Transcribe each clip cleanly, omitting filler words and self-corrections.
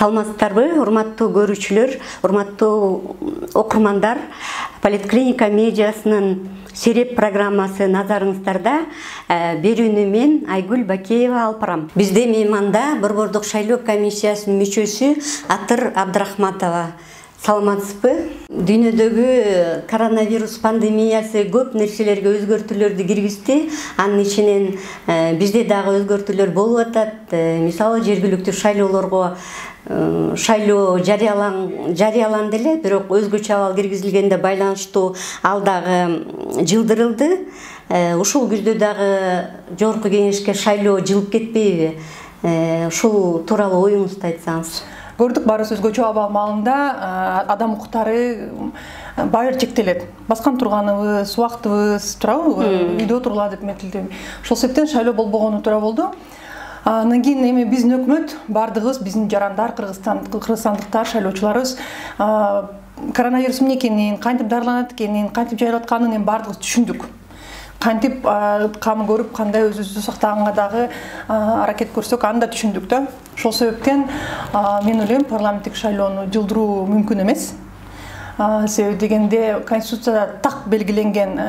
Саламатсыздарбы, урматтуу көрүүчүлөр, урматтуу окурмандар. Политклиника медиасынын Сереп программасы назарыңыздарда. Берүүнү мен Айгүл Бакеева алып барам. Бизде мейманда Борбордук шайлоо комиссиясынын мүчөсү Атыр Абдрахматова. Саламатсызбы? Дүйнөдөгү коронавирус пандемиясы көп нерселерге өзгөртүүлөрдү киргизди. Анын ичинен бизде дагы өзгөртүүлөр болуп атат. Мисалы жергиликтүү шайлоолорго шайлоо жарыяланды эле, бирок өзгөчө абал киргизилгенде байланыштуу ал дагы жылдырылды. Ушул күздө дагы жогорку кеңешке шайлоо жылып кетпейби? Ушул тууралуу оюңузду айтсаңыз. Көрдүк, баарыбыз өзгөчө абал маалында адам укуктары баары чектелет. Баскан турганыбыз, убактыбыз туурабы? Үйдө тургула деп метилди. Ошол себептен шайлоо болбогону туура болду. Андан кийин эми биздин өкмөт бардыгыбыз, биздин жарандар, кыргызстандыктар, шайлоочуларыбыз коронавирус эмне экенин, кантип дарыланат экенин, кантип жайылып атканын эми бардыгыбыз түшүндүк. Кантип камын көрүп, кандай өзүбүздү сактаганга дагы аракет көрсөк, аны да түшүндүк да. Ошол себептен мен ойлойм, парламенттик шайлоону жылдыруу мүмкүн эмес. Себеби дегенде Конституцияда так белгиленген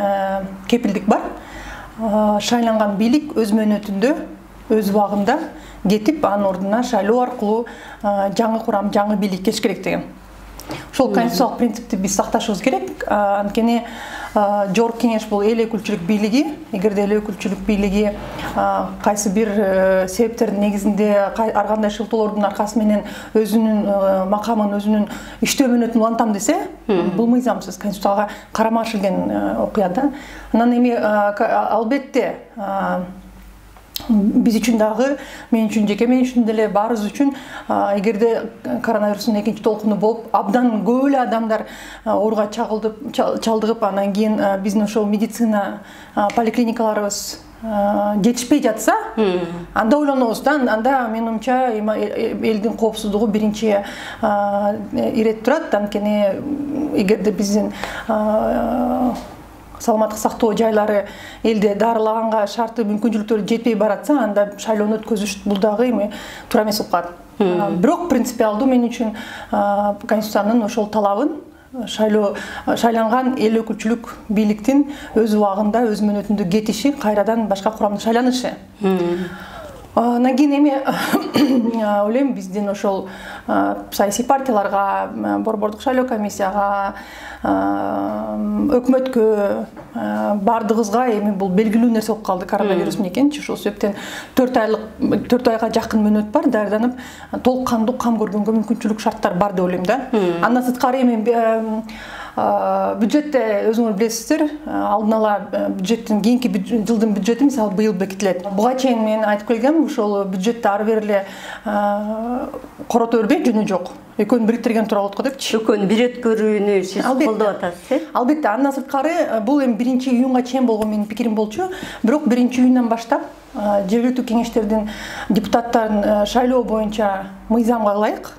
кепилдик бар. Шайланган бийлик өз мөөнөтүндө, өз убагында кетип, анын ордуна шайлоо аркылуу жаңы курам, жаңы бийлик келиш керек деген. Ошол конституциялык принципти биз сакташыбыз керек. Анткени жогорку кеңеш бул эл өкүлчүлүк бийлиги. Эгерде эл өкүлчүлүк бийлиги кайсы бир себептердин негизинде ар кандай шылтоолордун аркасы менен өзүнүн макамын, өзүнүн иштөө мөөнөтүн улантам десе, бул мыйзамсыз, конституцияга карама каршы келген окуя да. Анан эми албетте биз үчүн дагы, мен үчүн, жеке мен үчүн деле, баарыбыз үчүн эгерде коронавирустун экинчи толкуну болуп, абдан көп эле адамдар ооруга чалдыгып, анан кийин биздин ошол медицина поликлиникаларыбыз жетишпей жатса, анда ойлонобуз да, анда менин оюмча элдин коопсуздугу биринчи ирет турат. Анткени эгерде биздин саламаттык сактоо жайлары элде дарылаганга шарты мүмкүнчүлүктөрү жетпей баратса, анда шайлоону өткөзүш бул дагы эми туура эмес болуп калат. Бирок принципиалдуу мен үчүн Конституциянын ошол талабын шайланган эл өкүлчүлүк бийликтин өз убагында, өз мөөнөтүндө кетиши, кайрадан башка курамда шайланышы. Андан кийин эми ойлойм, биздин ошол саясий партияларга, Борбордук шайлоо комиссияга, өкмөткө, бардыгыбызга эми бул белгилүү нерсе болуп калды, коронавирус эмне экенин. Ошол себептен 4 айга жакын мөөнөт бар, даярданып, толук кандуу кам көргөнгө мүмкүнчүлүк, шарттар бар деп ойлойм да. Андан сырткары эми бюджетте өзүңөр билесиздер, алдын ала бюджеттин кийинки жылдын бюджети мисалы быйыл бекитилет. Буга чейин мен айтып келгем, ушул бюджетти ары бери эле корото бербей жөнү жок. Экөөнү бириктирген туура болот го депчи. Экөөнү бириткөрүүнү сиз колдоп атасыз, э? Албетте, андан сырткары бул эми 1-июнга чейин болгон менин пикирим болчу. Бирок 1-июндан баштап жергиликтүү кеңештердин депутаттарын шайлоо боюнча мыйзамга ылайык,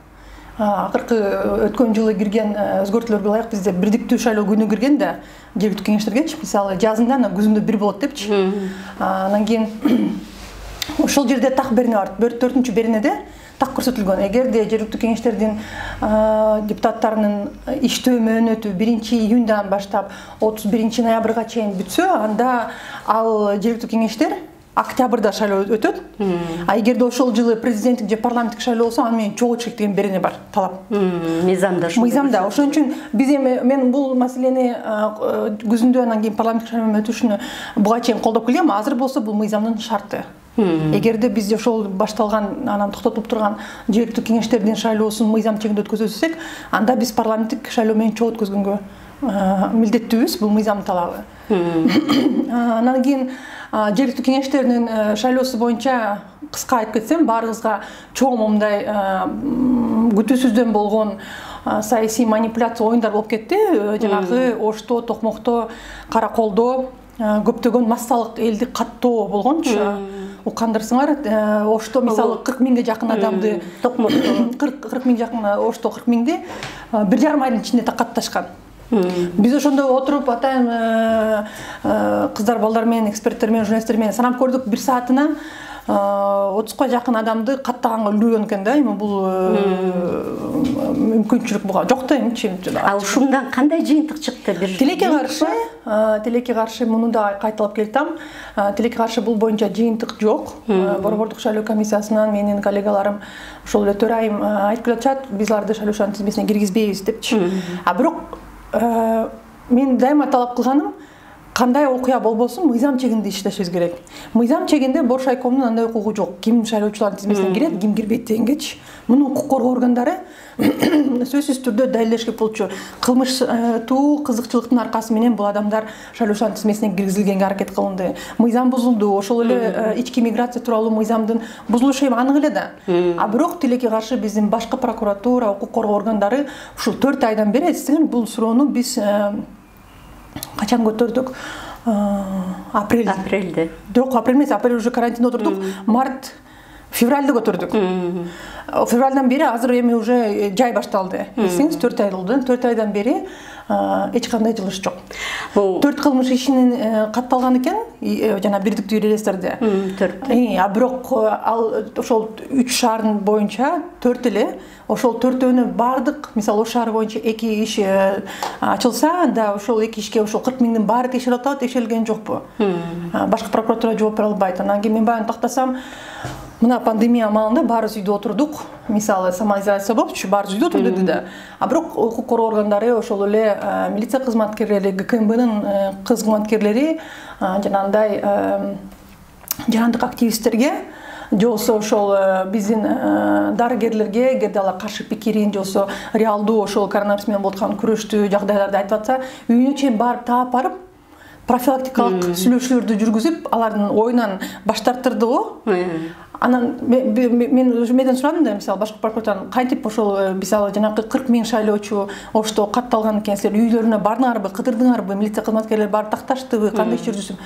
акыркы өткөн жылы кирген өзгөртүүлөргө ылайык бизде бирдиктүү шайлоо күнү кирген да жергиликтүү кеңештергечи, мисалы жазында, күзүндө бир болот депчи. Андан кийин ошол жерде так берене бар. 4-ч беренеде так көрсөтүлгөн. Эгерде жергиликтүү кеңештердин депутаттарынын иштөө мөөнөтү 1-июндан баштап 31 ноябрга чейин бүтсө, анда ал жергиликтүү кеңештер октябрда шайлоо өтөт. А эгерде ошол жылы президенттик же парламенттик шайлоо болсо, аны менен чогуу чек деген берене бар, талап. Мыйзамда. Ошон үчүн биз эми мен бул маселени күзүндө, анан кийин парламенттик шайлоо өтүшүнү буга чейин колдоп келгем. Азыр болсо бул мыйзамдын шарты. Эгерде биз ошол башталган, анан токтотуп турган жергиликтүү кеңештердин шайлоосун мыйзам чегинде өткөзөсөк, анда биз парламенттик шайлоо менен чогуу өткөзгөнгө милдеттүүбүз, бул мыйзамдын талабы. Анан кийин жергиликтүү кеңештердин шайлоосу боюнча кыска айтып кетсем, баарыбызга чоң мындай күтүүсүздөн болгон саясий манипуляция оюндар болуп кетти. Жанагы Ошто, Токмокто, Караколдо көптөгөн массалык элди каттоо болгончу. Уккандырсыңар, Ошто мисалы 40 миңге жакын адамды, Токмокто 40 миң жакын, Ошто 40 миңди 1,5 айдын ичинде катташкан. Биз ошондо отуруп атайын кыздар, балдар менен, эксперттер менен, журналисттер менен санап көрдүк, 1 саатына 30га жакын адамды каттаганга үлгүргөн экен да, эми бул мүмкүнчүлүк жок да эмчи. А ушундан кандай жыйынтык чыкты? Бир тилекке каршы муну да кайталап келтам. Тилекке каршы бул боюнча жыйынтык жок. Борбордук шайлоо комиссиясынан менин коллегаларым ошол эле төрайым айтып жатышат, биз аларды шайлоочулардын тизмесине киргизбейбиз депчи. А бирок мен дайыма талап кылганым, кандай окуя болбосун мыйзам чегинде иштешибиз керек. Мыйзам чегинде Бош айкомдун андай укугу жок. Ким шайлоочулардын тизмесине кирет, ким кирбейт дегенгечи. Муну укук коргоо органдары сөзсүз түрдө далилдешке болчу. Кылмыштуу кызыкчылыктын аркасы менен бул адамдар шайлоочулардын тизмесине киргизилгенге аракет кылынды. Мыйзам бузулду. Ошол эле ички миграция тууралуу мыйзамдын бузулушу эми анык эле да. А бирок тилекке каршы биздин башкы прокуратура, укук коргоо органдары ушул 4 айдан бери эстеген бул суроону биз качан көтөрдүк? Апрелде. Жок, апрель эмес, апрель уже карантинде отурдук. Март, февралда көтөрдүк. Февралдан бери азыр эми уже жай башталды. Эсиңиз 4 ай болду. 4 айдан бери эч кандай жылыш жок. 4 кылмыш ишинин катталган экен, жана бирдиктүү реестрде. 4. А бирок ал ошол 3 шаардын боюнча 4 эле. Ошол 4-өөнө бардык, мисалы ош шаары боюнча 2 иш ачылса, анда ошол 2 ишке ошол 40 миңдин баары текшерилип атат, текшерилген жокпу? Башкы прокуратура жооп бере албайт. Анан кийин мен баягы тактасам, мына пандемия амалында баарыбыз үйдө отурдук. Мисалы самоизоляция болупчу, баарыбыз үйдө отурдук да. А бирок укук коргоо органдары, ошол эле милиция кызматкерлери, ГКМБнын кызматкерлери жанагындай жарандык активисттерге жолсо ошол биздин дарыгерлерге, эгерде алар каршы пикирин жолсо реалдуу ошол коронавирус менен болуп аткан күрөштүү жагдайларды айтып атса, үйүнө чейин барып таап барып, профилактикалык сүйлөшүүлөрдү жүргүзүп, алардын оюнан баш тартырды го. Анан менден сурадым да, мисалы башкы прокуратурадан кантип ошол мисалы жанагы 40 миң шайлоочу ошто катталган экен, силер үйлөрүнө бардыңарбы, кыдырдыңарбы, милиция кызматкерлери барып такташтыбы, кандай иш жүргүзүп?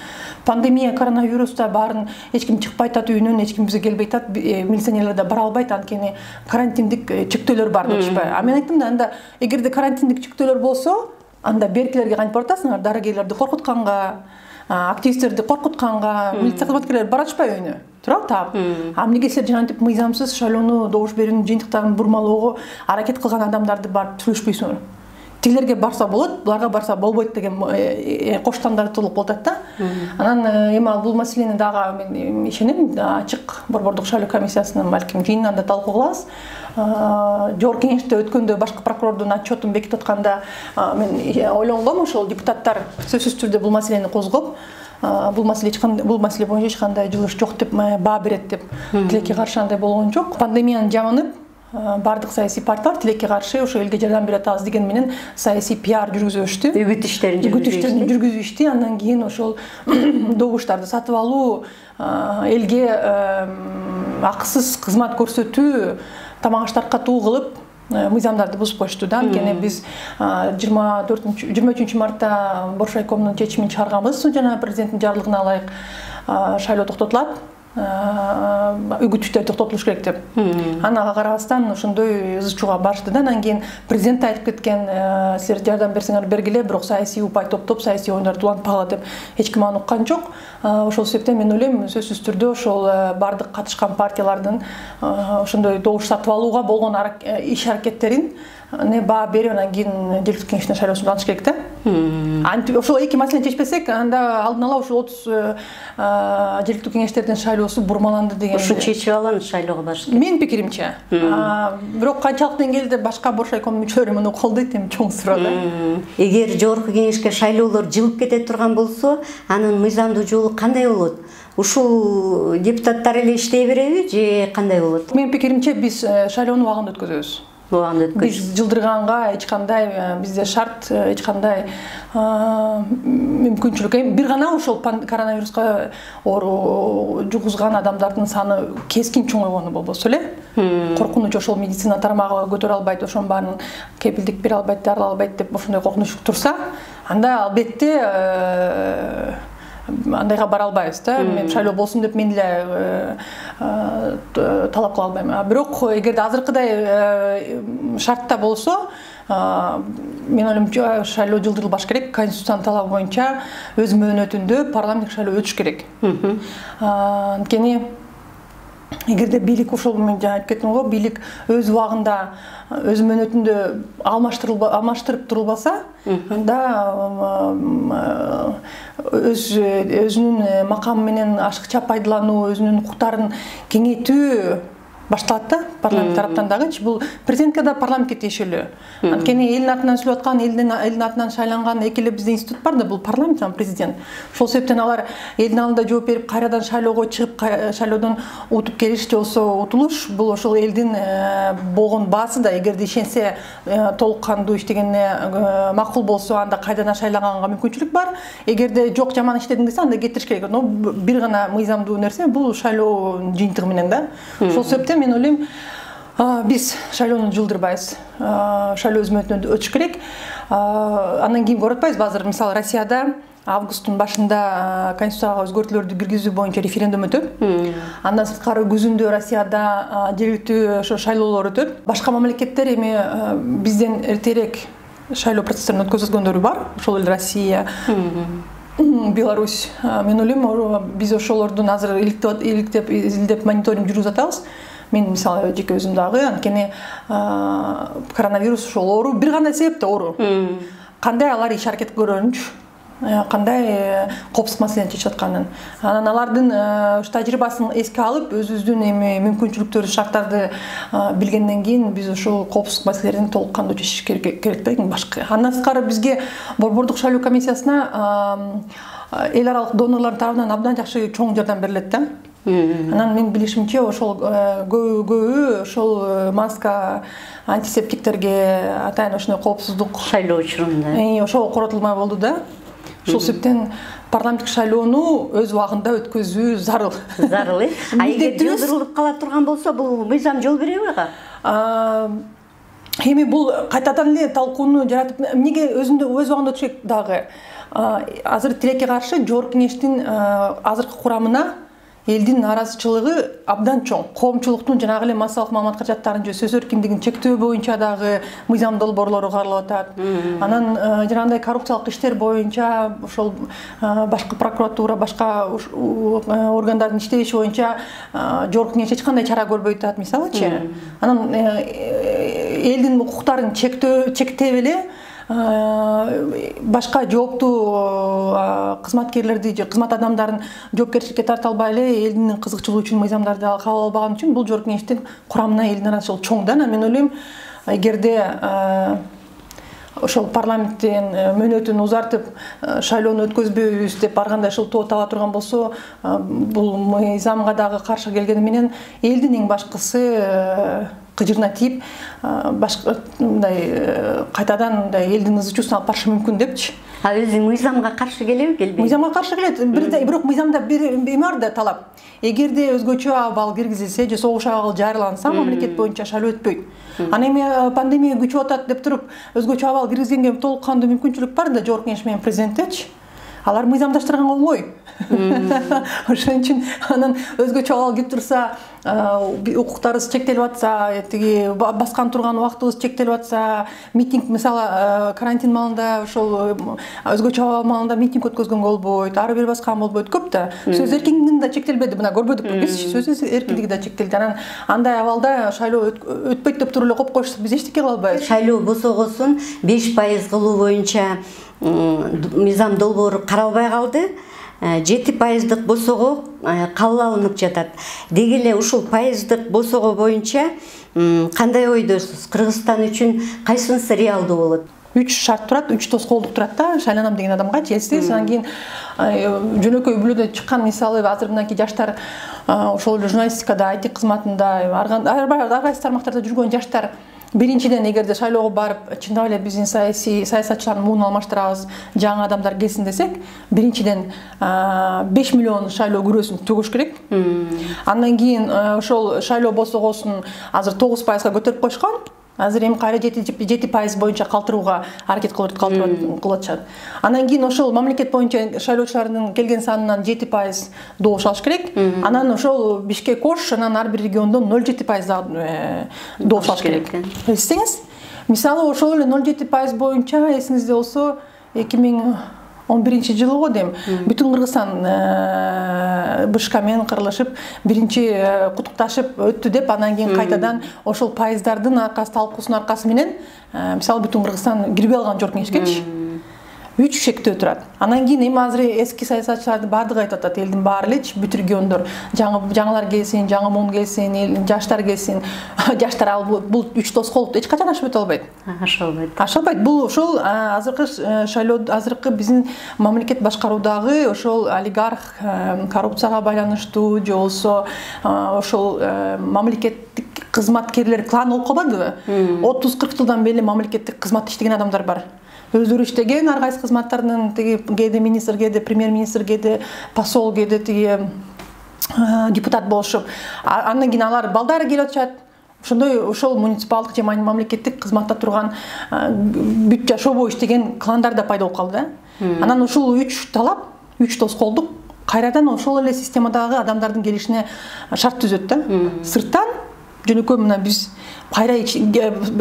Пандемия, коронавируста баарын эч ким чыкпай атат үйүнөн, эч ким бизге келбей атат, милиционерлер да бара албайт, анткени карантиндик чектөөлөр бар депчи. А мен айттым да, анда эгерде карантиндик чектөөлөр болсо, анда беркилерге кантип баратасыңар, дарыгерлерди коркутканга, активисттерди коркутканга, милиция кызматкерлери баратышпайбы үйүнө? Туурабы таап? А эмнеге силер жанагынтип мыйзамсыз шайлоону, добуш берүүнүн жыйынтыктарын бурмалоого аракет кылган адамдарды барып сүйлөшпөйсүңөр? Тилерге барса болот, буларга барса болбойт деген кош стандарттуулук болуп атат да. Анан эми бул маселени дагы мен ишенем, ачык борбордук шайлоо комиссиясынын балким жыйынында да талкуу кылабыз. Жогорку кеңеште өткөндө башкы прокурордун отчетун бекитип атканда мен ойлонгом, ошол депутаттар сөзсүз түрдө бул маселени козгоп, бул маселе боюнча эч кандай жылыш жок деп баа берет деп. Тилекке каршы андай болгон жок. Пандемияны жаманып бардык саясий партиялар тилекке каршы ошо элге жардам бере атабыз деген менен саясий пиар жүргүзүштү. Үгүт иштерин жүргүзүштү. Андан кийин ошол добуштарды сатып алуу, элге акысыз кызмат көрсөтүү, тамак аш таркатуу кылып мыйзамдарды бузуп коюшту да. Анткени биз 23 мартта Бош айкомдун чечимин чыгарганбыз, жана президенттин жарлыгына ылайык шайлоо токтотулат. Үгүтчүлөр токтотулуш керек деп. Анага карабастан ошондой ызчууга барышты да. Анан кийин президент айтып кеткен, силер жардам берсеңер бергиле, бирок саясий упай топтоп, саясий оюндарды улантпагыла деп эч ким аны уккан жок. Ошол себептен мен ойлойм, сөзсүз түрдө ошол бардык катышкан партиялардын ошондой добуш сатып алууга болгон иш аракеттерин не баа берип, анан кийин желектүү кеңештин шайлоосун улантыш керек да. Ошол эки маселени чечпесек, анда алдын ала ошол 30 желектүү кеңештердин шайлоосу бурмаланды деген. Ушу чечип алган шайлоого барыш керек. Менин пикиримче. Бирок канчалык деңгээлде башка Бош айкомдун мүчөлөрү муну колдойт эми чоң суроо да. Эгер жогорку кеңешке шайлоолор жылып кете турган болсо, анын мыйзамдуу жолу кандай болот? Ушул депутаттар эле иштей береби же кандай болот? Менин пикиримче биз шайлоону убагында өткөзөбүз. Биз жылдырганга эч кандай бизде шарт, эч кандай мүмкүнчүлүк. Бир гана ошол коронавируска жугузган адамдардын саны кескин чоңойгону болбосо эле. Коркунуч ошол медицина тармагы көтөрө албайт, ошонун баарын кепилдик бере албайт, дарылай албайт деп ошондой коркунуч турса, анда албетте андайга бара албайбыз да. Мен шайлоо болсун деп мен деле талап кыла албайм. Бирок эгерде азыркыдай шартта болсо, мен ойлойм, шайлоо жылдырылбаш керек. Конституциянын талабы боюнча өз мөөнөтүндө парламенттик шайлоо өтүш керек. Анткени эгерде бийлик ошол мен жана айтып кеттим го, бийлик өз убагында өз мөөнөтүндө алмаштырып турулбаса, анда өзүнүн макамы менен ашыкча пайдалануу, өзүнүн укуктарын кеңейтүү башталат да, парламент тараптан дагычы. Бул президентке да парламентке тиешелүү. Анткени элдин атынан сүйлөп аткан, элдин атынан шайланган эки эле bizde институт бар да, бул парламент жана президент. Ошол себептен алар элдин алдында жооп берип, кайрадан шайлоого чыгып, шайлоодон утуп келиш же болсо утулуш, бул ошол элдин болгон баасы да, эгерде ишенсе, толук кандуу иштегенине макул болсо, анда кайрадан шайланганга мүмкүнчүлүк бар. Эгерде жок, жаман иштедиң десе, анда кетириш керек. Но бир гана мыйзамдуу нерсе бул шайлоо жыйынтыгы менен да. Ошол себептен мен ойлойм, биз шайлоону жылдырбайбыз, шайлоо өз мөөнөтүндө өтүш керек. Андан кийин көрүп атпайбызбы, азыр мисалы Россияда августтун башында конституцияга өзгөртүүлөрдү киргизүү боюнча референдум өтөт. Андан сырткары күзүндө Россияда жергиликтүү ошо шайлоолор өтөт. Башка мамлекеттер эми бизден эртерээк шайлоо процесстерин өткөзгөндөрү бар. Ошол эле Россия, Беларусь. Мен ойлойм, биз ошолордун азыр иликтеп изилдеп мониторинг жүргүзүп атабыз. Мен мисалы жеке өзүм дагы, анткени коронавирус ошол оору бир гана себепте оору. Кандай алар иш аракет көрөрүнчү, кандай коопсуздук маселени чечип атканын. Анан алардын тажрыйбасын эске алып, өзүбүздүн эми мүмкүнчүлүктөрү, шарттарды билгенден кийин биз ошол коопсуздук маселелерин толук кандуу чечиш керек да, башка. Андан сырткары бизге Борбордук шайлоо комиссиясына эл аралык донорлордун тарабынан абдан жакшы чоң жардам берилет да. Анан мен билишимче ошол көбү ошол маска, антисептиктерге атайын ошондой коопсуздук шайлоо учурунда ошол коротулмай болду да. Ошол себептен парламенттик шайлоону өз убагында өткөзүү зарыл. Зарыл, э? Эгер жылдырылып кала турган болсо, бул мыйзам жол береби ага? Эми бул кайтадан эле талкууну жаратып, эмнеге өз убагында өтүш керек дагы? Азыр тилекке каршы Жогорку Кеңештин азыркы курамына элдин нааразычылыгы абдан чоң. Коомчулуктун жанагы эле массалык маалымат каражаттарын же сөз эркиндигин чектөө боюнча дагы мыйзам долбоорлору каралып атат. Анан жанагындай коррупциялык иштер боюнча ошол башкы прокуратура, башка органдардын иштеши боюнча Жогорку Кеңеш эч кандай чара көрбөй атат, мисалычы. Анан элдин укуктарын чектеп эле башка жооптуу кызматкерлерди же кызмат адамдарын жоопкерчиликке тарта албай эле элдин кызыкчылыгы үчүн мыйзамдарды кабыл албаган үчүн бул Жогорку Кеңештин курамына элдин арасында чоң да. Мен ойлойм, эгерде ошол парламенттин мөөнөтүн узартып шайлоону өткөзбөйбүз деп барганда ошол тоо таба турган болсо, бул мыйзамга дагы каршы келгени менен элдин эң башкысы кыжырына тийип, башка мындай кайтадан мындай элдин ызы чуусун алып барышы мүмкүн депчи. Өзү мыйзамга каршы келеби, келбейби? Мыйзамга каршы келет. Бирок мыйзамда бир эме бар да, талап. Эгерде өзгөчө абал киргизилсе же согуш абалы жарыяланса, мамлекет боюнча шайлоо өтпөйт. Анан эми пандемия күчүп атат деп туруп, өзгөчө абал киргизгенге толук кандуу мүмкүнчүлүк бар да, Жогорку Кеңеш менен президенттечи. Алар мыйзамдаштырганга оңой. Ошон үчүн анан өзгөчө абал кирип турса, укуктарыбыз чектелип атса, тиги баскан турган убактыбыз чектелип атса, митинг мисалы карантин маалында ошол өзгөчө абал маалында митинг өткөзгөнгө болбойт, ары бери баскан болбойт, көп да. Сөз эркиндиги да чектелбеди, мына көрбөдүкпү биз, сөз эркиндиги да чектелди. Анан андай абалда шайлоо өтпөйт деп туруп эле коюп коюшса, биз эчтеке кыла албайбыз. Шайлоо босогосун 5% кылуу боюнча мыйзам долбоору каралбай калды. 7% босого кабыл алынып жатат. Деги эле ушул пайыздык босого боюнча кандай ойдосуз? Кыргызстан үчүн кайсынысы реалдуу болот? 3 шарт турат, 3 тоскоолдук турат да, шайланам деген адамга, эсиңиз. Анан кийин жөнөкөй бүлөдө чыккан, мисалы азыр мынакей жаштар, ошол эле журналистикада, IT кызматында, ар кайсы тармактарда жүргөн жаштар, биринчиден эгерде шайлоого барып, чындап эле биздин саясатчылардын муун алмаштырабыз, жаңы адамдар келсин десек, биринчиден 5 миллион шайлоо күрөөсүн төгүш керек. Андан кийин ошол шайлоо босогосун азыр 9%га көтөрүп коюшкан. Азыр эми кайра 7% боюнча калтырууга аракет кылып атышат. Анан кийин ошол мамлекет боюнча шайлоочулардын келген санынан 7% добуш алыш керек. Анан ошол Бишкек кош, анан ар бир региондон 0,7% добуш алыш керек. Эстеңиз? Мисалы ошол эле 0,7% боюнча эсиңизде болсо 2019 11-жылы го дейм. Бүтүн Кыргызстан БШК менен кырылышып, биринчи кутукташып өттү деп, анан кийин кайтадан ошол пайыздардын аркасы, талкуусунун аркасы менен, мисалы бүтүн Кыргызстан кирбей алган жок кеңешкечи. 3 шектөө турат. Анан кийин эми азыр эски саясатчылардын баардыгы айтып атат, элдин баары элечи бүтүргөндөр, жаңылар келсин, жаңы муун келсин, жаштар келсин. Жаштар ал бул 3 тоскоолдук эч качан ашып өтө албайт. Аша албайт. Бул ошол азыркы шайлоо, азыркы биздин мамлекет башкаруудагы ошол олигарх, коррупцияга байланыштуу, же болсо ошол мамлекеттик кызматкерлер клан болуп калбадыбы? 30-40 жылдан бери мамлекеттик кызматта иштеген адамдар бар. Өздөрү иштеген ар кайсы кызматтардын, тиги кээде министр, кээде премьер-министр, кээде посол, кээде тиги депутат болушуп, андан кийин алар балдары келип атышат. Ошондой ошол муниципалдык же мамлекеттик кызматта турган бүт жашоо бою иштеген кландар да пайда болуп калды. Анан ушул 3 талап, 3 тоскоолдук кайрадан ошол эле системадагы адамдардын келишине шарт түзөт да. Сырттан жөнөкөй мына биз кайра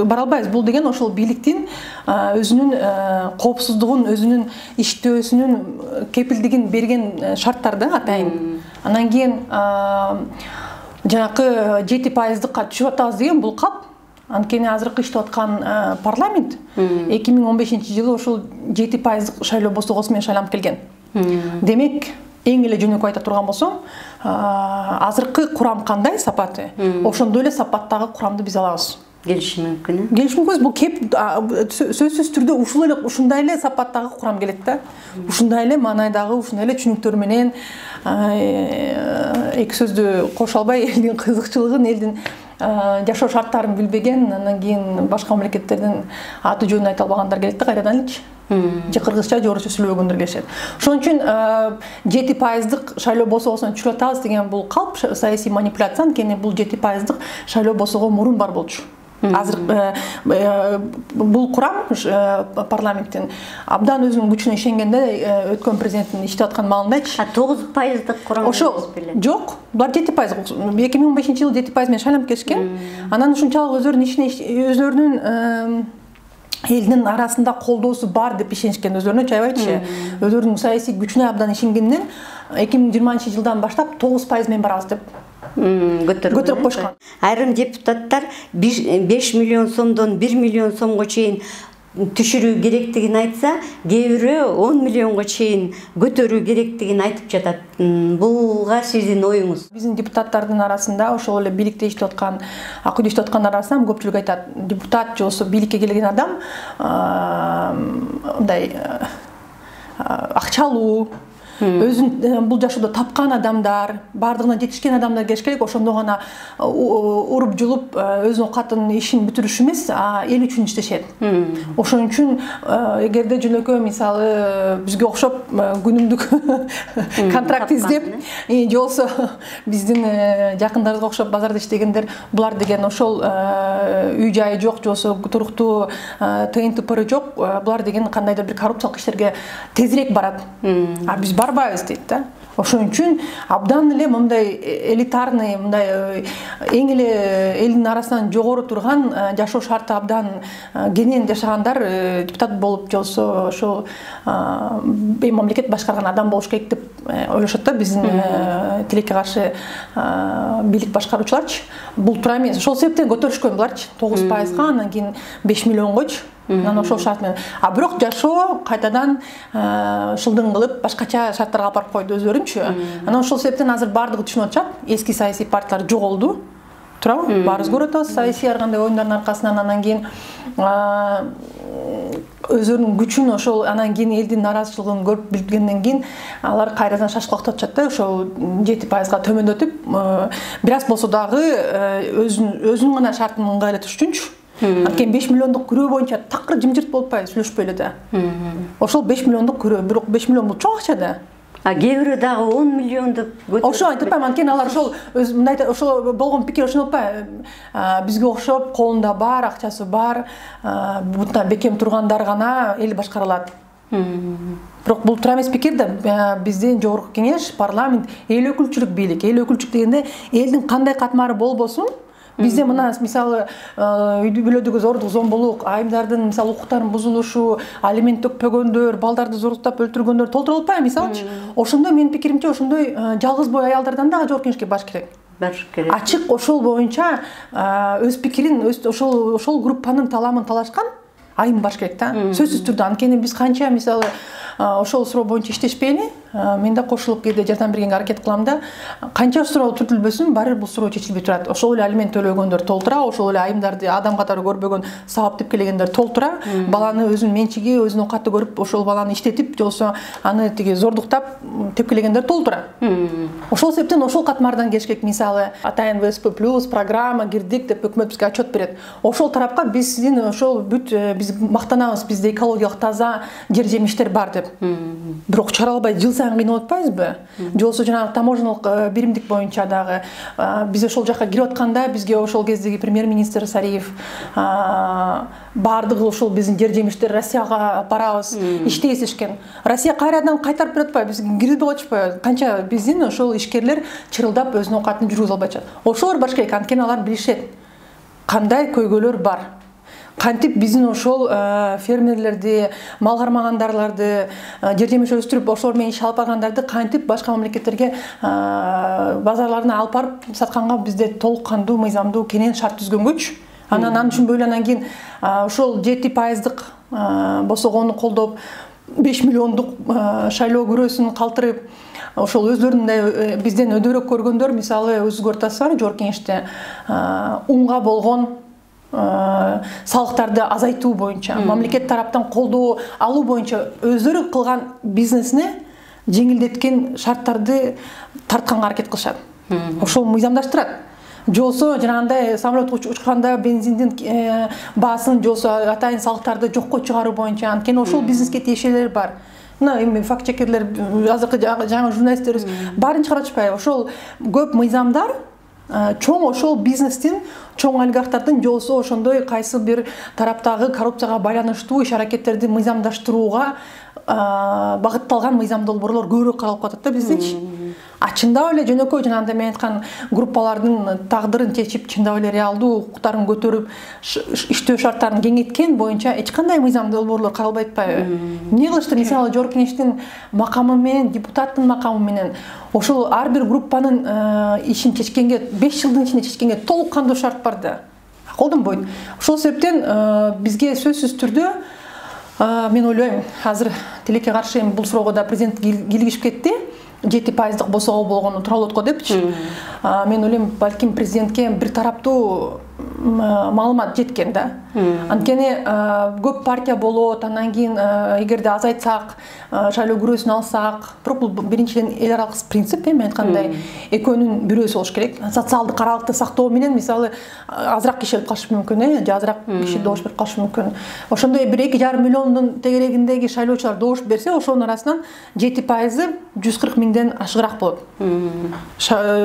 бара албайбыз. Бул деген ошол бийликтин өзүнүн коопсуздугун, өзүнүн иштөөсүнүн кепилдигин берген шарттар да атайын. Анан кийин жанакы 7%га түшүп атабыз деген бул калп. Анткени азыркы иштеп аткан парламент 2015-жылы ошол 7% шайлоо босогосу менен шайланып келген. Демек, эң эле жөнөкөй айта турган болсом, азыркы курам кандай сапаты, ошондой эле сапаттагы курамды биз алабыз. Келиши мүмкүн. Келиши мүмкүн. Бул сөзсүз түрдө ушундай эле сапаттагы курам келет да. Ушундай эле маанайдагы, ушундай эле түшүнүктөр менен эки сөздү кошо албай, элдин кызыкчылыгын, элдин жашоо шарттарын билбеген, анан кийин башка мамлекеттердин аты жөнүн айта албагандар келет да кайрадан элчи. Же кыргызча, же орусча сүйлөбөгөндөр келишет. Ошон үчүн 7%дык шайлоо босогосуна түшүп атабыз деген бул калп, саясий манипуляция, анткени бул 7%дык шайлоо босого мурун бар болчу. Азыр бул курам парламенттин абдан өзүнүн күчүнө ишенгенде өткөн президенттин иштеп аткан маалындачы. 9%дык курам ошол жок, булар 7%. 2015-жылы 7% менен шайланып келишкен. Анан ушунчалык өзлөрүнүн ишине, өзлөрүнүн элдин арасында колдоосу бар деп ишенишкен, өзлөрүнө чайбайчы. Өзлөрүнүн саясий күчүнө абдан ишенгенден 2020-жылдан баштап 9% менен барабыз деп көтөрүп койшкан. Айрым депутаттар 5 миллион сомдон 1 миллион сомго чейин түшүрүү керектигин айтса, кээ бирөө 10 миллионго чейин көтөрүү керектигин айтып жатат. Буга сиздин оюңуз? Биздин депутаттардын арасында, ошол эле бийликте иштеп аткан, ак үйдө иштеп аткан арасынан көпчүлүк айтат, депутат же болсо бийликке келген адам мындай акчалуу, өзүн бул жашоодо тапкан адамдар, бардыгына жетишкен адамдар келиш керек, ошондо гана уруп жулуп өз оокатын ишин бүтүрүш эмес, эл үчүн иштешет. Ошон үчүн эгерде жөнөкөй мисалы бизге окшоп күнүмдүк контракт издеп, же болсо биздин жакындарыбызга окшоп базарда иштегендер, булар деген ошол үй жайы жок, же болсо туруктуу ТНТ-пыры жок, булар деген кандайдыр бир коррупциялык иштерге тезирээк барат. А биз барбайбыз дейт да. Ошон үчүн абдан эле мындай элитарный, мындай эң эле элдин арасынан жогору турган, жашоо шарты абдан кенен жашагандар депутат болуп, же болсо ошол мамлекет башкарган адам болуш керек деп ойлошот да биздин тилекке каршы бийлик башкаруучуларчы. Бул туура эмес. Ошол себептен көтөрүшкөн буларчы 9%га, анан кийин 5 миллионгочу. Анан ошол шарт менен. А бирок жашоо кайтадан шылдың кылып башкача шарттарга алып барып койду өзлөрүнчү. Анан ошол себептен азыр бардыгы түшүнүп атышат. Эски саясий партиялар жоголду. Туурабы? Баарыбыз көрүп атабыз саясий ар кандай оюндардын аркасынан. Анан кийин өзлөрүнүн күчүн, ошол анан кийин элдин нааразычылыгын көрүп билгенден кийин алар кайрадан шашкалактап атышат да, ошол 7%га төмөндөтүп, бир аз болсо дагы өзүнүн гана шартын ыңгайлатыш үчүнчү. Анткени 5 миллиондук күрөө боюнча такыр жымжырт болуп атпайбы, сүйлөшпөй эле да. Ошол 5 миллиондук күрөө, бирок 5 миллион бул чоң акча да. Кээ бирөө дагы 10 миллиондук көтөрүп. Ошо айтып атпайм, анткени алар ошол мындай ошол болгон пикир ошондой атпайбы? Бизге окшоп колунда бар, акчасы бар, бутта бекем тургандар гана эл башкара алат. Бирок бул туура эмес пикир да. Биздин жогорку кеңеш, парламент, эл өкүлчүлүк бийлик. Эл өкүлчүлүк дегенде элдин кандай катмары болбосун, Бизде мына мисалы үйдү бүлөдөгү зордук зомбулук, айымдардын мисалы укуктарынын бузулушу, алимент төкпөгөндөр, балдарды зордуктап өлтүргөндөр толтура албайбы мисалычы. Ошондой менин пикиримче ошондой жалгыз бой аялдардан дагы жоопкерчиликке баш керек. Ачык ошол боюнча өз пикирин, ошол группанын таламын талашкан айым баш керек да. Сөзсүз түрдө. Анткени биз канча мисалы ошол суроо боюнча иштешпейли, мен да кошулуп кээде жардам бергенге аракет кылам да. Канча суроо түртүлбөсүн, баары бир бул суроо чечилбей турат. Ошол эле алимент төлөгөндөр толтура, ошол эле айымдарды адам катары көрбөгөн сабап тепкелегендер толтура, баланы өзүнүн менчиги, өзүнүн оокаты көрүп, ошол баланы иштетип, жолсо аны тиги зордуктап тепкелегендер толтура. Ошол себептен ошол катмардан келиш керек. Мисалы, атайын ВСП+ программа кирдик деп өкмөт бизге отчет берет. Ошол тарапка биздин ошол бүт биз мактанабыз, бизде экологиялык таза жер жемиштер бар деп. Бирок чыгара албай жыл сайын кыйнап атпайбызбы? Жолсо жанагы таможенялык биримдик боюнча дагы биз ошол жака кирип атканда бизге ошол кездеги премьер-министр Сариев баардыгы ошол биздин жер жемиштер Россияга алып барабыз, иштейсиз дешкен. Россия кайрадан кайтарып берип атпайбы? Бизге киргизбей атышпайбы? Канча биздин ошол ишкерлер чырылдап өзүнүн оокатын жүргүзө албай атышат. Ошолор баш керек, анткени алар билишет кандай көйгөйлөр бар. Кантип биздин ошол фермерлерди, мал кармагандарларды, жер жемиш өстүрүп ошолор менен иш алып баргандарды кантип башка мамлекеттерге базарларына алып барып сатканга бизде толук кандуу, мыйзамдуу кенен шарт түзгөнгөчү. Анан түшүнбөй эле анан кийин ошол 7% босогонду колдоп 5 миллиондук шайлоо күрөөсүн калтырып, ошол өздөрүндөй бизден өдөөрөөк көргөндөр, мисалы өзүңүз көрүп атасызбы, жогорку кеңеште унга болгон салыктарды азайтуу боюнча, мамлекет тараптан колдоо алуу боюнча өздөрү кылган бизнесине жеңилдеткен шарттарды тартканга аракет кылышат. Ошол мыйзамдаштырат. Жолсо жанагындай самолет учканда бензиндин баасын, жолсо атайын салыктарды жокко чыгаруу боюнча, анткени ошол бизнеске тиешелер бар. Мына эми факт-чекерлер, азыркы жаңы журналисттерибиз баарын чыгарып атышпайбы? Ошол көп мыйзамдар чоң ошол бизнестин, чоң олигархтардын жолсо ошондой кайсы бир тараптагы коррупцияга байланыштуу иш-аракеттерди мыйзамдаштырууга багытталган мыйзам долбоорлор көбүрөөк каралып калат да биздечи. Чындап эле жөнөкөй жанагындай мен айткан группалардын тагдырын чечип, чындап эле реалдуу укуктарын көтөрүп, иштөө шарттарын кеңейткен боюнча эч кандай мыйзам долбоорлор каралбай атпайбы? Эмне кылышты? Мисалы, жогорку кеңештин макамы менен, депутаттын макамы менен ошол ар бир группанын ишин чечкенге, 5 жылдын ичинде чечкенге толук кандуу шарт бар да. Колдонбойт. Ошол себептен бизге сөзсүз түрдө мен ойлойм, азыр тилекке каршы бул суроого да президент кийлигишип кетти. 7% босогоо болгону тууралуу го депчи. Мен ойлойм, балким президентке бир тараптуу маалымат жеткен да. Анткени көп партия болот, андан кийин эгерде азайтсак, шайлоо күрөөсүн алсак, бирок бул биринчиден эл аралык принцип, мен айткандай экөөнүн бирөөсү болуш керек. Социалдык аралыкты сактоо менен мисалы азыраак киши өлүп калышы мүмкүн, же азыраак киши добуш берип калышы мүмкүн. Ошондой бир 2,5 миллиондун тегерегиндеги шайлоочулар добуш берсе, ошонун арасынан 7% 140 миңден ашыгыраак болот.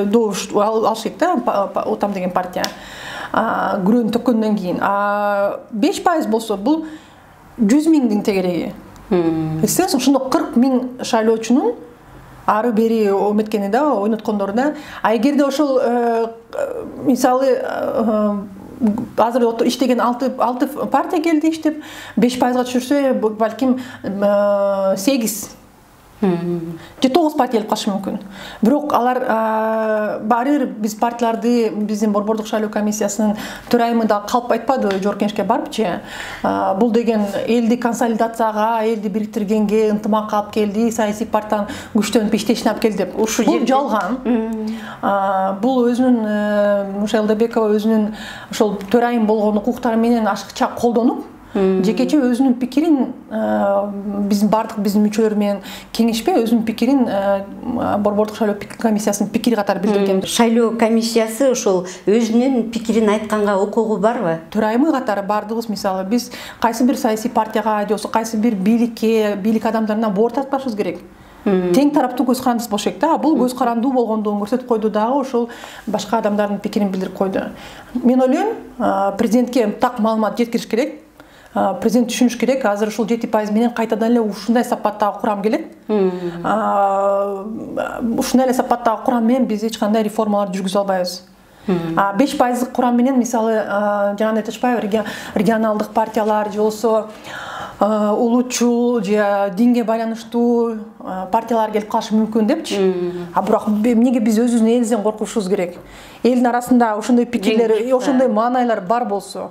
Добуш алыш керек да, Отам деген партия. Күрөөнү төккөндөн кийин 5% болсо бул 100 миңдин тегереги. Эстеңиз, ошондо 40 миң шайлоочунун ары бери ометкени да, ойноткондору да. Эгерде ошол мисалы азыр иштеген 6 партия келди иштеп 5%га түшүрсө, балким 8 же 9 партия келип калышы мүмкүн. Бирок алар баары бир биз партияларды, биздин борбордук шайлоо комиссиясынын төрайымы да калп айтпады жогорку кеңешке барыпчы. Бул деген элди консолидацияга, элди бириктиргенге, ынтымакка алып келди, саясий партиянын күчтөнүп иштешине алып келди деп. Бул жалган. Бул өзүнүн Элдебекова өзүнүн ошол төрайым болгон укуктары менен ашыкча колдонуп, жекече өзүнүн пикирин биздин бардык биздин мүчөлөр менен кеңешпей өзүнүн пикирин борбордук шайлоо комиссиясынын пикири катары билдирген. Шайлоо комиссиясы ошол өзүнүн пикирин айтканга укугу барбы? Төрайымы катары бардыгыбыз, мисалы биз кайсы бир саясий партияга же болбосо кайсы бир бийликке, бийлик адамдарына боор тартпашыбыз керек. Тең тараптуу көз карандысыз болуш керек да. Бул көз карандуу болгондугун көрсөтүп койду дагы, ошол башка адамдардын пикирин билдирип койду. Мен ойлойм, президентке так маалымат жеткириш керек. Президент түшүнүш керек, азыр ушул 7% менен кайтадан эле ушундай сапаттагы курам келет. Ушундай эле сапаттагы курам менен биз эч кандай реформалар жүргүзө албайбыз. 5% курам менен мисалы жана айтышпайбы регионалдык партиялар же болсо улутчул же динге байланыштуу партиялар келип калышы мүмкүн депчи. Бирок эмнеге биз өзүбүздүн элибизден коркушубуз керек? Элдин арасында ошондой пикирлер, ошондой маанайлар бар болсо,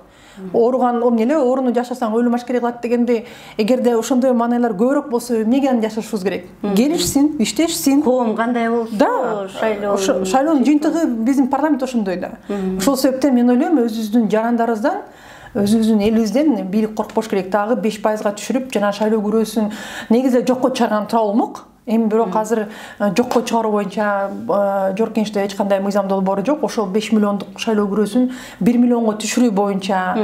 ооруган эмне ооруну жашасаң өлүм ашкере кылат дегенде, эгерде ошондой маанайлар көбүрөөк болсо, эмнеге аны жашашыбыз керек? Келишсин, иштешсин. Коом кандай болсо, да, шайлоонун жыйынтыгы биздин парламент ошондой да. Ошол себептен мен ойлойм, өзүбүздүн жарандарыбыздан, өзүбүздүн элибизден бийлик коркпош керек. Дагы 5%га түшүрүп, жана шайлоо күрөөсүн негизде жокко чыгарган туура болмок. Эми бирок азыр жокко чыгаруу боюнча Жоркеничте эч кандай мыйзам долбоору жок. Ошол 5 миллиондук шайлоо күрөөсүн 1 миллионго түшүрүү боюнча,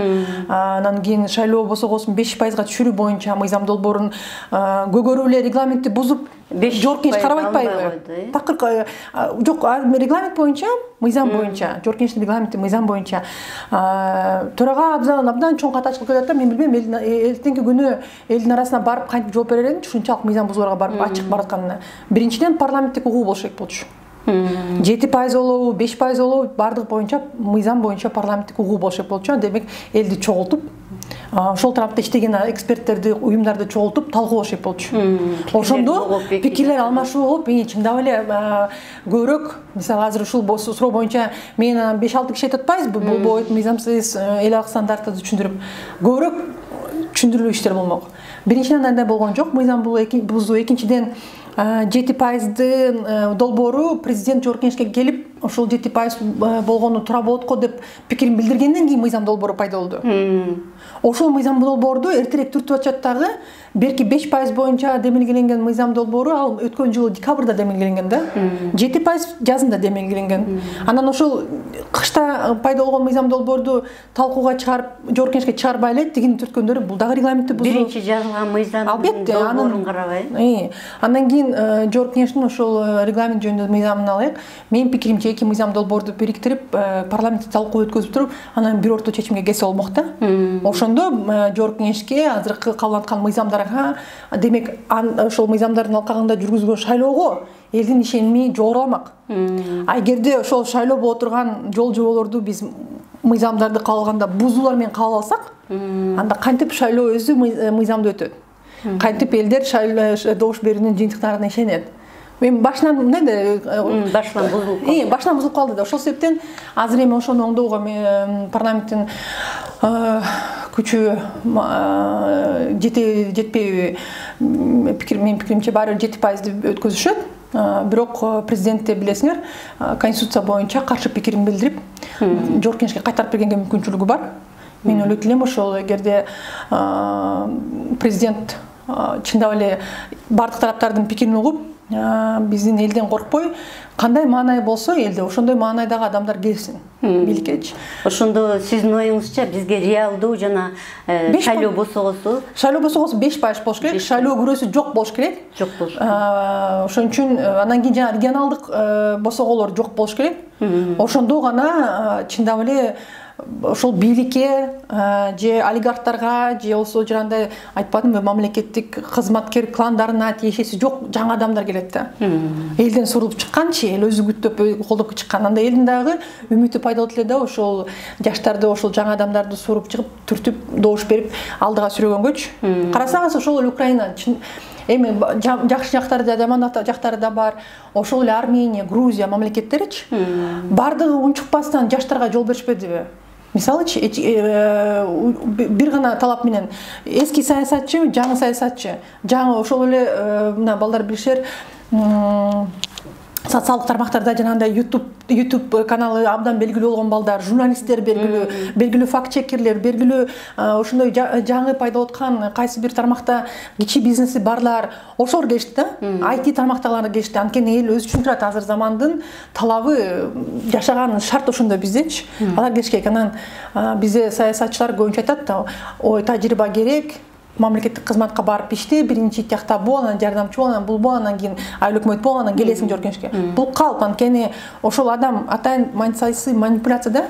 анан кийин шайлоо босогосун 5%га түшүрүү боюнча мыйзам долбоорун көгөрүп эле регламентти бузуп Жоркенич карабай атпайбы? Такыр жок, регламент боюнча, мыйзам боюнча, Жоркеничтин регламенти мыйзам боюнча төрага абдан чоң ката чыгып келет да. Мен билбейм, эртеңки күнү элдин арасына барып кантип жооп берер элем, ушунчалык мыйзам бузууларга барып ачык баратканына. Биринчиден парламенттик укугу болуш керек болчу. 7% болобу, 5% болобу, бардык боюнча мыйзам боюнча парламенттик укугу болуш керек болчу. Демек элди чогултуп, ошол тарапта иштеген эксперттерди, уюмдарды чогултуп талкуулаш керек болчу. Ошондо пикирлер алмашуу болуп, эми чындап эле көбүрөөк, мисалы азыр ушул суроо боюнча мен 5-6 киши айтып атпайбызбы, бул боюнча мыйзамсыз эл алык стандарттарды түшүндүрүп, көбүрөөк түшүндүрүү иштер болмок. Биринчиден андай болгон жок, мыйзам бузуу. Экинчиден 7%дын долбоору президент Жоркеничке келип, ошол 7% болгону туура болот го деп пикирин билдиргенден кийин мыйзам долбоору пайда болду. Ошол мыйзам долбоорду эртерээк түртүп атышат дагы. Берки 5% боюнча демилгеленген мыйзам долбоору ал өткөн жылы декабрда демилгеленген да. 7% жазында демилгеленген. Анан ошол кышта пайда болгон мыйзам долбоорду талкууга чыгарып, Жоркеничке чыгарбай эле тигин түрткөндөрү бул дагы регламентти бузуу. Биринчи жазылган мыйзам долбоорун карабай. Андан кийин Жоркеничтин ошол регламент жөнүндө мыйзамын алайык. Менин пикиримче эки мыйзам долбоорду бириктирип, парламентте талкуу өткөзүп туруп, анан бир орто чечимге келсе болмок да. Ошондо Жоркеничке азыркы кабыл аткан мыйзамдарга, демек ошол мыйзамдардын алкагында жүргүзүлгөн шайлоого элдин ишеними жогоруламак. Эгерде ошол шайлоо боло турган жол жоболорду биз мыйзамдарды кабыл алганда бузуулар менен кабыл алсак, анда кантип шайлоо өзү мыйзамды өтөт? Кантип элдер добуш берүүнүн жыйынтыктарына ишенет? Мен башынан башынан бузулуп калды да. Ошол себептен азыр эми ошону оңдоого парламенттин күчү жетпейби, менин пикиримче баары 7%ды өткөзүшөт. Бирок президентте билесиңер, конституция боюнча каршы пикирин билдирип, Жоркеничке кайтарып бергенге мүмкүнчүлүгү бар. Мен ойлойт элем, ошол эгерде президент чындап эле бардык тараптардын пикирин угуп, биздин элден коркпой, кандай маанай болсо элде, ошондой маанайдагы адамдар келсин бийликкечи. Ошондо сиздин оюңузча бизге реалдуу жана шайлоо босогосу 5% болуш керек, шайлоо күрөөсү жок болуш керек. Жок болуш керек. Ошон үчүн анан кийин жана регионалдык босоголор жок болуш керек. Ошондо гана чындап эле ошол бийликке же олигархтарга же болсо жанагындай айтпадымбы, мамлекеттик кызматкер кландарына тиешеси жок жаңы адамдар келет да. Элден сурулуп чыкканчы, эл өзү күттөп колдоп чыккан. Анда элдин дагы үмүтү пайда болот эле да, ошол жаштарды, ошол жаңы адамдарды суруп чыгып, түртүп, добуш берип алдыга сүргөнгөчү. Карасаңыз ошол эле Украина эми жакшы жактары да, жаман жактары да бар. Ошол эле Армения, Грузия мамлекеттеричи бардыгы унчукпастан жаштарга жол беришпедиби? Мисалычы, бир гана талап менен эски саясатчы, жаңы саясатчы, жаңы ошол эле мына балдар билишер, социалдык тармактарда жанагындай YouTube каналы абдан белгилүү болгон балдар, журналисттер белгилүү факт-чекерлер, белгилүү ошондой жаңы пайда болуп кайсы бир тармакта кичи бизнеси барлар, ошолор келишти да. IT тармактагылар келишти. Анткени эл өзү үчүн турат, азыр замандын талабы, жашаган шарт ошондой биздечи. Алар келиш керек. Анан бизде саясатчылар көбүнчө айтат да, ой, тажрыйба керек. Мамлекеттик кызматка барып иште, биринчи тиякта бол, анан жардамчы бол, анан бул бол, анан кийин айыл өкмөт бол, анан келесиң Жоркеничке. Бул калп, анткени ошол адам атайын саясий манипуляция да.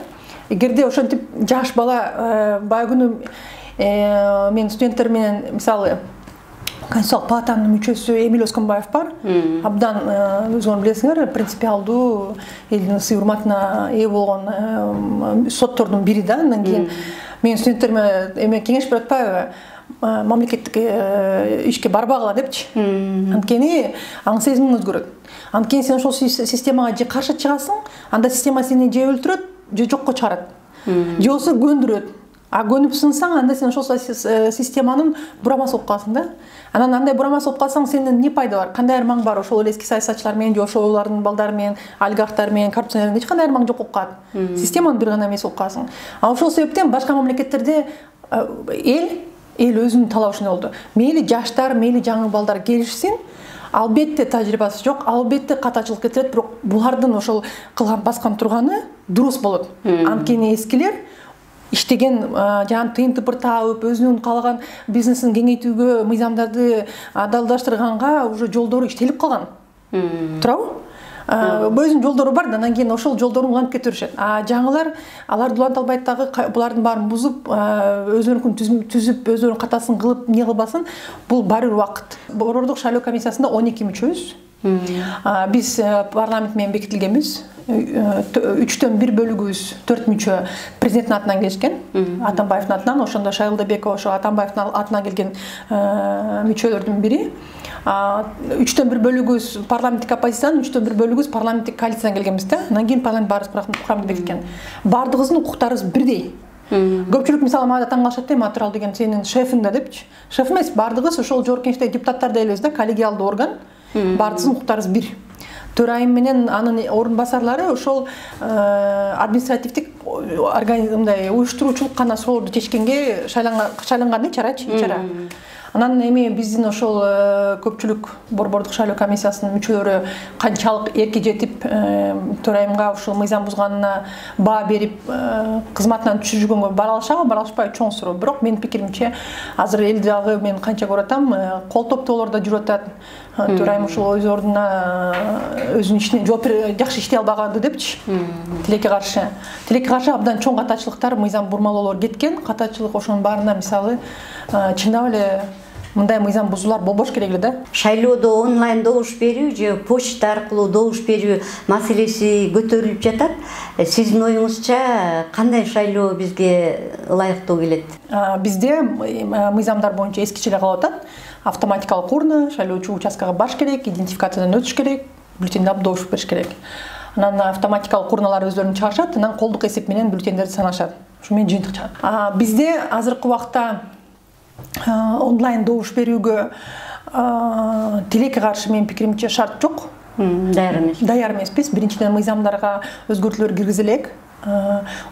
Эгерде ошентип жаш бала баягы күнү мен студенттер менен мисалы Конституциялык палатанын мүчөсү Эмиль Өскөнбаев бар. Абдан өзүңөр билесиңер, принципиалдуу элдин сый урматына ээ болгон соттордун бири да. Андан кийин менин студенттериме эме кеңеш берип атпайбы? Мамлекеттик ишке барбагыла депчи. Анткени аң сезимиң өзгөрөт. Анткени сен ошол системага же каршы чыгасың, анда система сени же өлтүрөт, же жокко чыгарат. Же болбосо көндүрөт. А көнүп сынсаң, анда сен ошол системанын бурамасы болуп каласың да. Анан андай бурамасы болуп калсаң, сенин эмне пайда бар? Кандай айырмаң бар ошол эски саясатчылар менен, же ошолордун балдары менен, олигархтар менен, коррупционерлер эч кандай айырмаң жок болуп калат. Системанын бир гана эмеси болуп каласың. А ошол себептен башка мамлекеттерде эл өзүнүн талабы болду. Мейли жаштар, мейли жаңы балдар келишсин, албетте тажрыйбасы жок, албетте катачылык кетет, бирок булардын ошол кылган баскан турганы дурус болот. Анткени эскилер иштеген жан тыйын тыпыр таап, өзүнүн каалаган бизнесин кеңейтүүгө, мыйзамдарды адалдаштырганга уже жолдору иштелип калган. Туурабы? Өзүнүн жолдору бар, андан кийин ошол жолдорун улантып кете беришет. А жаңылар аларды уланта албайт дагы, булардын баарын бузуп, өзүнүкүн түзүп, өзүнүн катасын кылып, эмне кылбасын, бул баары бир убакыт. Борбордук шайлоо комиссиясында 12 мүчөбүз. Биз парламент менен бекитилгенбиз. 3/1 бөлүгүбүз 4 мүчө президенттин атынан келишкен, Атамбаевдин атынан, ошондо Шайлдабекова ошо Атамбаевдин атынан келген мүчөлөрдүн бири. 3/1 бөлүгүбүз парламенттик оппозициянын, 3/1 бөлүгүбүз парламенттик коалициядан келгенбиз да. Андан кийин парламент курамды бекиткен. Бардыгыбыздын укуктарыбыз бирдей. Көпчүлүк мисалы мага таң калышат да, материал деген сенин шефиң да депчи. Шеф эмес, бардыгыбыз ошол жогорку кеңештеги депутаттар да элебиз да, коллегиалдуу орган. Бардыгыбыздын укуктарыбыз бир. Төрайым менен анын орун басарлары ошол административдик организмдай уюштуруучулук кана суроолорду чечкенге шайланган чара. Анан эми биздин ошол көпчүлүк борбордук шайлоо комиссиясынын мүчөлөрү канчалык эрки жетип, төрайымга ушул мыйзам бузганына баа берип, кызматынан түшүргөнгө бара алышабы, бара алышпайбы жок суроо. Бирок менин пикиримче, азыр элди дагы мен канча көрүп атам, кол топтоолор да жүрүп атат. Төрайым ушул өз ордуна өзүнүн ишине жооп жакшы иштей албаганды депчи. Тилекке каршы абдан чоң катачылыктар, мыйзам бурмалоолор кеткен. Катачылык ошонун баарына мисалы чындап эле мындай мыйзам бузуулар болбош керек эле да. Шайлоодо онлайн добуш берүү же почта аркылуу добуш берүү маселеси көтөрүлүп жатат. Сиздин оюңузча кандай шайлоо бизге ылайыктуу келет? Бизде мыйзамдар боюнча эскиче эле калып атат. Автоматикалык урна, шайлоочу участкага баш керек, идентификациядан өтүш керек, бюллетенди алып добуш бериш керек. Анан автоматикалык урналар өздөрүн чыгарышат, анан колдук эсеп менен бюллетендерди санашат. Ушу менен жыйынтык чыгат. Бизде азыркы убакта онлайн добуш берүүгө тилекке каршы менин пикиримче шарт жок. Даяр эмеспиз. Биринчиден мыйзамдарга өзгөртүүлөр киргизилек.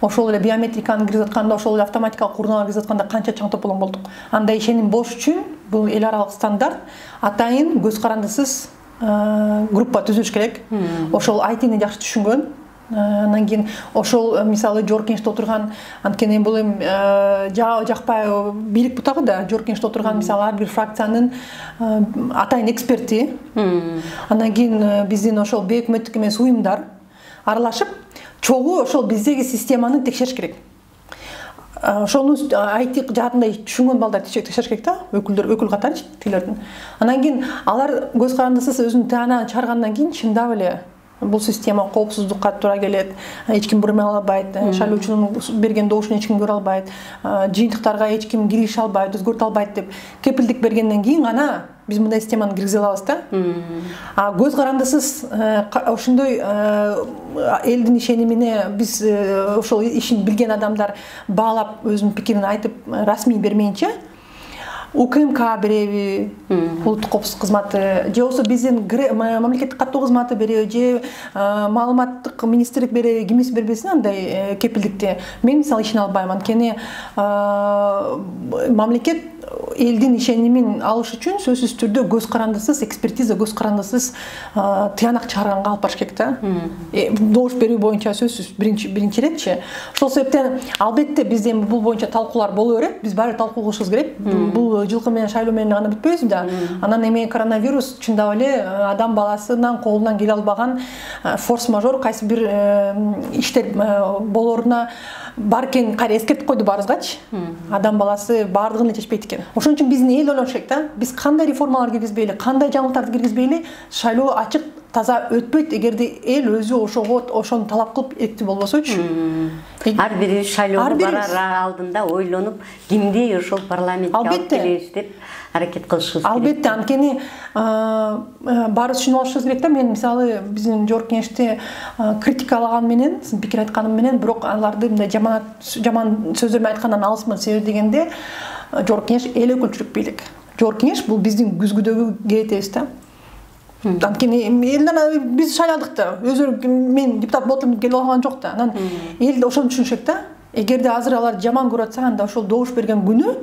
Ошол эле биометриканы киргизип атканда, ошол эле автоматикалык урналар киргизип атканда канча чаң тополоң болдук. Андай ишеним болуш үчүн бул эл аралык стандарт, атайын көз карандысыз группа түзүш керек. Ошол айтыны жакшы түшүнгөн. Андан кийин ошол мисалы жогорку кеңеште отурган, анткени бул эми жакпай бийлик бутагы да, жогорку кеңеште отурган мисалы ар бир фракциянын атайын эксперти. Андан кийин биздин ошол бейөкмөттүк эмес уюмдар аралашып, чогуу ошол биздеги системаны текшериш керек. Ошону IT жаатында түшүнгөн балдар текшериш керек да, өкүл катары тилердин. Андан кийин алар көз карандысыз өзүнүн тыянагын чыгаргандан кийин чындап эле бул система коопсуздукка туура келет, эч ким бурмай албайт, шайлоочунун берген добушун эч ким көрө албайт, жыйынтыктарга эч ким кирише албайт, өзгөртө албайт деп кепилдик бергенден кийин гана биз мындай системаны киргизе алабыз да. Көз карандысыз ошондой элдин ишенимине биз ошол ишин билген адамдар баалап өзүнүн пикирин айтып расмий бермейинче, УКМК береби, улуттук коопсуздук кызматы, же болбосо биздин мамлекеттик каттоо кызматы береби, же маалыматтык министрлик береби, кимиси бербесин андай кепилдикти. Мен мисалы ишене албайм, анткени мамлекет элдин ишенимин алыш үчүн сөзсүз түрдө көз карандысыз экспертиза, көз карандысыз тыянак чыгарганга алып барыш керек да. Добуш берүү боюнча сөзсүз биринчи иретчи. Ошол себептен албетте бизде бул боюнча талкуулар боло берет. Биз баары талкуу кылышыбыз керек. Бул жылкы менен шайлоо менен гана бүтпөйбүз да. Анан эми коронавирус чындап эле адам баласынын колунан келе албаган форс-мажор кайсы бир иштер болоруна бар экен кайра эскертип койду баарыбызгачы. Адам баласы баардыгын эле чечпейт экен. экен. Ошон үчүн биздин эл ойлонуш керек да. Биз кандай реформалар киргизбейли, кандай жаңылыктарды киргизбейли, шайлоо ачык таза өтпөйт эгерде эл өзү ошону талап кылып эрктүү болбосочу. Ар бири шайлоого барар алдында ойлонуп, кимди ошол парламентке алып келебиз деп аракет кылышыбыз керек. Албетте, анткени баарыбыз түшүнүп алышыбыз керек да. Мен мисалы биздин Жогорку Кеңешти критикалаган менен, сиздин пикир айтканым менен, бирок аларды мындай жаман сөздөр менен айткандан алысмын. Себеби дегенде Жогорку Кеңеш эл өкүлчүлүк бийлик. Жогорку Кеңеш бул биздин күзгүдөгү кээетебиз да. Анткени элден биз шайладык да. Өзү мен депутат болуп келип алган жок да. Анан эл ошону түшүнүшөк да. Эгерде азыр алар жаман көрүп атса, анда ошол добуш берген күнү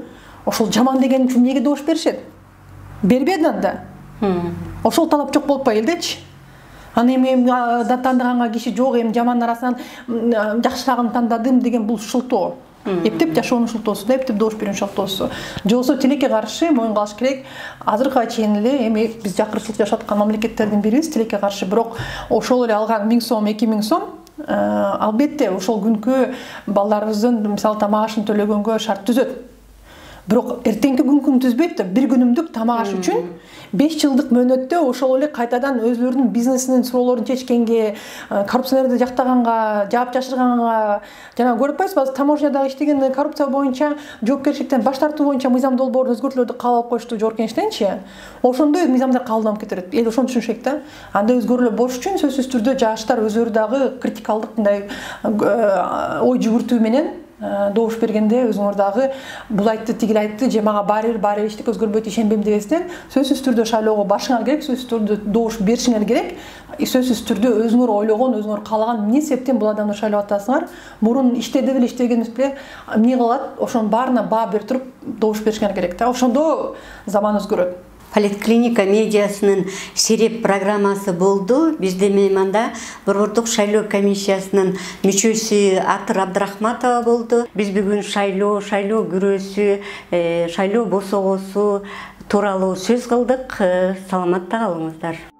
ошол жаман деген үчүн эмнеге добуш беришет? Бербейт анда. Ошол талап жок болуп элдечи. Аны эми тандыганга киши жок, эми жамандын арасынан жакшырагын тандадым деген бул шылтоо. Эптеп жашоонун шылтоосу да, эптеп добуш берүүнүн шылтоосу. Же болбосо тилекке каршы моюнга алыш керек. Азыркыга чейин эле эми биз жакырчылык жашап аткан мамлекеттердин бирибиз тилекке каршы, бирок ошол эле алган 1000 сом, 2000 сом албетте ошол күнкү балдарыбыздын мисалы тамак ашын төлөгөнгө шарт түзөт. Бирок эртеңки күнкүн түзбөйт да. Бир күнүмдүк тамак аш үчүн 5 жылдык мөөнөттө ошол эле кайтадан өзлөрүнүн бизнесинин суроолорун чечкенге, коррупционерди жактаганга, жаап жашырганга, жана көрүп атпайсызбы, таможнядагы иштеген коррупция боюнча жоопкерчиликтен баш тартуу боюнча мыйзам долбоорун өзгөртүүлөрдү кабыл алып коюшту Жогорку Кеңештенчи. Ошондой мыйзамдар кабылданып кетет. Эл ошону түшүнүшөк да. Анда өзгөрүүлөр болуш үчүн сөзсүз түрдө жаштар өзүрү дагы критикалдык мындай ой жүгүртүү менен добуш бергенде өзүңөр дагы бул айтты, тигил айтты, же мага баары бир эчтеке өзгөрбөйт, ишенбейм дебестен сөзсүз түрдө шайлоого барышыңар керек, сөзсүз түрдө добуш беришиңер керек. Сөзсүз түрдө өзүңөр ойлогон, өзүңөр каалаган эмне себептен бул адамды шайлап атасыңар, мурун иштеди беле, иштегенибиз беле, эмне кылат, ошонун баарына баа берип туруп добуш беришиңер керек да. Ошондо заман өзгөрөт. Политклиника медиасынын сереп программасы болду. Бизде мейманда Борбордук шайлоо комиссиясынын мүчөсү Атыр Абдрахматова болду. Биз бүгүн шайлоо күрөөсү, шайлоо босогосу тууралуу сөз кылдык. Саламатта калыңыздар.